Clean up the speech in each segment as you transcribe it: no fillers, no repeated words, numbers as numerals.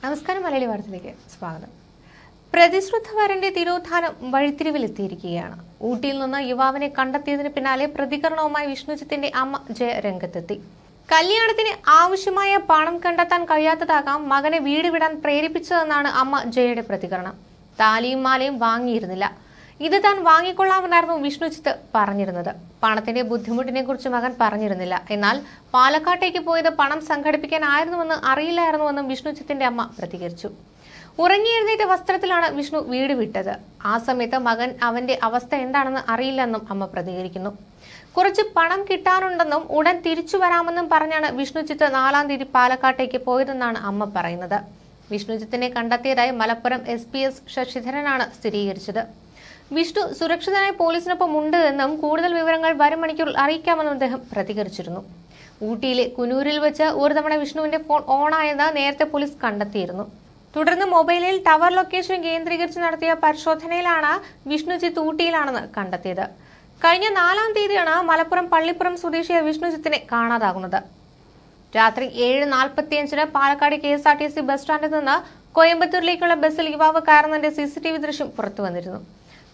നമസ്കാരം മലയാളി വാർത്തയിലേക്ക് സ്വാഗതം. പ്രതിശ്രുതവരന്റെ തിരോധാനം വഴിത്തിരിവിലെത്തിയിരിക്കുകയാണ്. ഊട്ടിയിൽ നിന്ന് യുവാവിനെ കണ്ടെത്തിയതിന് പിന്നാലെ പ്രതികരണവുമായി വിഷ്ണുജിത്തിന്റെ അമ്മ ജയ രംഗത്തെത്തി. കല്യാണത്തിന് ആവശ്യമായ പണം കണ്ടെത്താൻ കഴിയാത്തതാകാം മകനെ വീട് വിടാൻ പ്രേരിപ്പിച്ചതെന്നാണ് അമ്മ ജയയുടെ പ്രതികരണം. താലിയും മാലയും വാങ്ങിയിരുന്നില്ല, ഇത് താൻ വാങ്ങിക്കൊള്ളാമെന്നായിരുന്നു വിഷ്ണുജിത്ത് പറഞ്ഞിരുന്നത്. പണത്തിന്റെ ബുദ്ധിമുട്ടിനെ കുറിച്ച് മകൻ പറഞ്ഞിരുന്നില്ല. എന്നാൽ പാലക്കാട്ടേക്ക് പോയത് പണം സംഘടിപ്പിക്കാനായിരുന്നുവെന്ന് അറിയില്ലായിരുന്നുവെന്നും വിഷ്ണുജിത്തിന്റെ അമ്മ പ്രതികരിച്ചു. ഉറങ്ങിയെഴുന്നേറ്റ വസ്ത്രത്തിലാണ് വിഷ്ണു വീട് വിട്ടത്. ആ സമയത്ത് മകൻ അവന്റെ അവസ്ഥ എന്താണെന്ന് അറിയില്ലെന്നും അമ്മ പ്രതികരിക്കുന്നു. കുറച്ച് പണം കിട്ടാനുണ്ടെന്നും ഉടൻ തിരിച്ചു വരാമെന്നും പറഞ്ഞാണ് വിഷ്ണുജിത്ത് 4-ാം തീയതി പാലക്കാട്ടേക്ക് പോയതെന്നാണ് അമ്മ പറയുന്നത്. വിഷ്ണുജിത്തിനെ കണ്ടെത്തിയതായി മലപ്പുറം SPS ശശിധരനാണ് സ്ഥിരീകരിച്ചത്. വിഷ്ണു സുരക്ഷിതനായി പോലീസിനൊപ്പം ഉണ്ട് എന്നും കൂടുതൽ വിവരങ്ങൾ വരും മണിക്കൂറിൽ അറിയിക്കാമെന്നും അദ്ദേഹം പ്രതികരിച്ചിരുന്നു. ഊട്ടിയിലെ കുനൂരിൽ വെച്ച് ഒരു തവണ വിഷ്ണുവിന്റെ ഫോൺ ഓണായെന്ന് നേരത്തെ പോലീസ് കണ്ടെത്തിയിരുന്നു. തുടർന്ന് മൊബൈലിൽ ടവർ ലൊക്കേഷൻ കേന്ദ്രീകരിച്ച് നടത്തിയ പരിശോധനയിലാണ് വിഷ്ണുജിത്ത് ഊട്ടിയിലാണെന്ന് കണ്ടെത്തിയത്. കഴിഞ്ഞ 4-ാം തീയതിയാണ് മലപ്പുറം പള്ളിപ്പുറം സ്വദേശിയായ വിഷ്ണുജിത്തിനെ കാണാതാകുന്നത്. രാത്രി 7:45-ന് പാലക്കാട് KSRTC ബസ് സ്റ്റാൻഡിൽ നിന്ന് കോയമ്പത്തൂരിലേക്കുള്ള ബസ്സിൽ യുവാവ് കയറുന്നതിന്റെ CCTV ദൃശ്യം പുറത്തു വന്നിരുന്നു.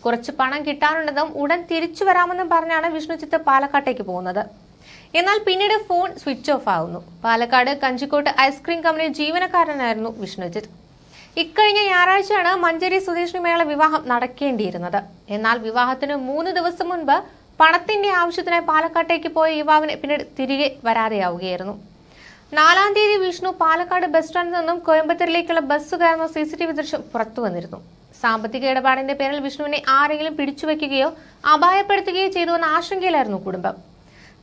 കുറച്ച് പണം കിട്ടാനുണ്ടെന്നും ഉടൻ തിരിച്ചു വരാമെന്നും പറഞ്ഞാണ് വിഷ്ണുജിത്ത് പാലക്കാട്ടേക്ക് പോകുന്നത്. എന്നാൽ പിന്നീട് ഫോൺ സ്വിച്ച് ഓഫ് ആകുന്നു. പാലക്കാട് കഞ്ചിക്കോട്ട് ഐസ്ക്രീം കമ്പനി ജീവനക്കാരനായിരുന്നു വിഷ്ണുജിത്ത്. ഇക്കഴിഞ്ഞ ഞായറാഴ്ചയാണ് മഞ്ചേരി സ്വദേശിനിമേള വിവാഹം നടക്കേണ്ടിയിരുന്നത്. എന്നാൽ വിവാഹത്തിന് 3 ദിവസം മുൻപ് പണത്തിന്റെ ആവശ്യത്തിനായി പാലക്കാട്ടേക്ക് പോയ യുവാവിനെ പിന്നീട് തിരികെ വരാതെയാവുകയായിരുന്നു. 4-ാം തീയതി വിഷ്ണു പാലക്കാട് ബസ് സ്റ്റാൻഡിൽ നിന്നും കോയമ്പത്തൂരിലേക്കുള്ള ബസ് കയറുന്ന CCTV ദൃശ്യം പുറത്തു വന്നിരുന്നു. സാമ്പത്തിക ഇടപാടിന്റെ പേരിൽ വിഷ്ണുവിനെ ആരെങ്കിലും പിടിച്ചുവെക്കുകയോ അപായപ്പെടുത്തുകയോ ചെയ്തുവെന്ന ആശങ്കയിലായിരുന്നു കുടുംബം.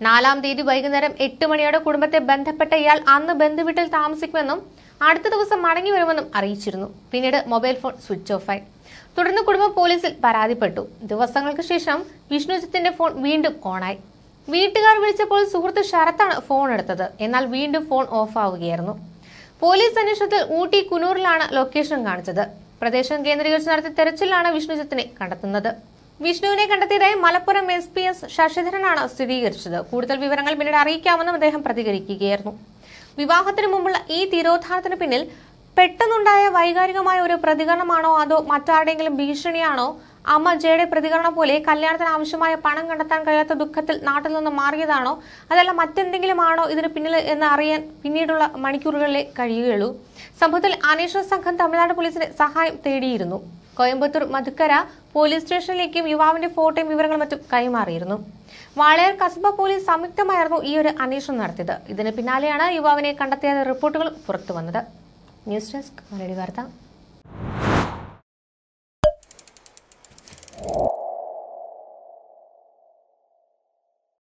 4-ാം തീയതി വൈകുന്നേരം 8 മണിയോടെ കുടുംബത്തെ ബന്ധപ്പെട്ട ഇയാൾ അന്ന് ബന്ധുവീട്ടിൽ താമസിക്കുമെന്നും അടുത്ത ദിവസം മടങ്ങി വരുമെന്നും അറിയിച്ചിരുന്നു. പിന്നീട് മൊബൈൽ ഫോൺ സ്വിച്ച് ഓഫായി. തുടർന്ന് കുടുംബം പോലീസിൽ പരാതിപ്പെട്ടു. ദിവസങ്ങൾക്ക് ശേഷം വിഷ്ണുജിത്തിന്റെ ഫോൺ വീണ്ടും ഓണായി. വീട്ടുകാർ വിളിച്ചപ്പോൾ സുഹൃത്ത് ശരത്താണ് ഫോൺ എടുത്തത്. എന്നാൽ വീണ്ടും ഫോൺ ഓഫ് ആവുകയായിരുന്നു. പോലീസ് അന്വേഷണത്തിൽ ഊട്ടി കുനൂറിലാണ് ലൊക്കേഷൻ കാണിച്ചത്. പ്രദേശം കേന്ദ്രീകരിച്ച് നടത്തിയ തെരച്ചിലാണ് വിഷ്ണുജിത്തിനെ കണ്ടെത്തുന്നത്. വിഷ്ണുവിനെ കണ്ടെത്തിയതായി മലപ്പുറം SPS ശശിധരനാണ് സ്ഥിരീകരിച്ചത്. കൂടുതൽ വിവരങ്ങൾ പിന്നീട് അറിയിക്കാമെന്നും അദ്ദേഹം പ്രതികരിക്കുകയായിരുന്നു. വിവാഹത്തിന് മുമ്പുള്ള ഈ തിരോധാനത്തിന് പിന്നിൽ പെട്ടെന്നുണ്ടായ വൈകാരികമായ ഒരു പ്രതികരണമാണോ അതോ മറ്റാരുടെയെങ്കിലും ഭീഷണിയാണോ? അമ്മ ജയയുടെ പ്രതികരണം പോലെ കല്യാണത്തിന് ആവശ്യമായ പണം കണ്ടെത്താൻ കഴിയാത്ത ദുഃഖത്തിൽ നാട്ടിൽ നിന്ന് മാറിയതാണോ അതല്ല മറ്റെന്തെങ്കിലും ആണോ ഇതിന് പിന്നിൽ എന്ന് അറിയാൻ പിന്നീടുള്ള മണിക്കൂറുകളിലേ കഴിയുകയുള്ളൂ. സംഭവത്തിൽ അന്വേഷണ സംഘം തമിഴ്നാട് പോലീസിന്റെ സഹായം തേടിയിരുന്നു. കോയമ്പത്തൂർ മധുക്കര പോലീസ് സ്റ്റേഷനിലേക്കും യുവാവിന്റെ ഫോട്ടോയും വിവരങ്ങളും മറ്റും കൈമാറിയിരുന്നു. വാളയാർ കസബ പോലീസ് സംയുക്തമായിരുന്നു ഈ ഒരു അന്വേഷണം നടത്തിയത്. ഇതിന് പിന്നാലെയാണ് യുവാവിനെ കണ്ടെത്തിയ റിപ്പോർട്ടുകൾ പുറത്തു വന്നത്. ന്യൂസ് ഡെസ്ക് മലയാളി വാർത്ത.